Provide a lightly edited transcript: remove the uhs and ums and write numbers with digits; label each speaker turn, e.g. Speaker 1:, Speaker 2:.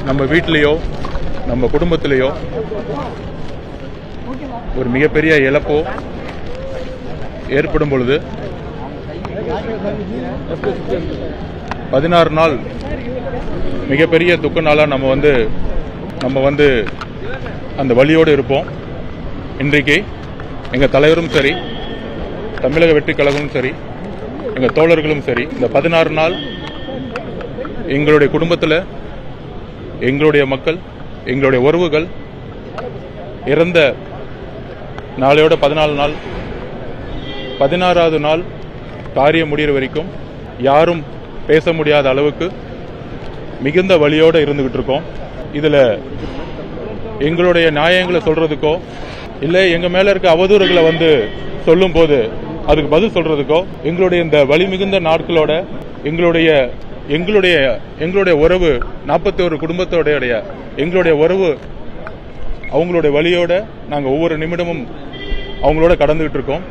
Speaker 1: நம்ம வீட்டிலேயோ நம்ம குடும்பத்திலேயோ ஒரு மிகப்பெரிய இழப்போ ஏற்படும் பொழுது 16 நாள் மிகப்பெரிய துக்க நாளாக நம்ம வந்து அந்த வலியோடு இருப்போம். இன்றைக்கு எங்கள் தலைவரும் சரி, தமிழக வெற்றி கழகமும் சரி, எங்கள் தோழர்களும் சரி, இந்த 16 நாள் எங்களுடைய குடும்பத்தில் எங்களுடைய மக்கள், எங்களுடைய உறவுகள் இறந்த நாளையோட 14 நாள், 16வது நாள் காரியம் முடிகிற வரைக்கும் யாரும் பேச முடியாத அளவுக்கு மிகுந்த வலியோடு இருந்துகிட்டு இருக்கோம். இதில் எங்களுடைய நியாயங்களை சொல்றதுக்கோ இல்லை எங்க மேல இருக்க அவதூறுகளை சொல்லும் போது அதுக்கு பதில் சொல்றதுக்கோ எங்களுடைய இந்த வலி மிகுந்த நாட்களோட எங்களுடைய உறவு 41 குடும்பத்தோடைய எங்களுடைய உறவு அவங்களுடைய வலியோட நாங்கள் ஒவ்வொரு நிமிடமும் அவங்களோட கடந்துகிட்டு இருக்கோம்.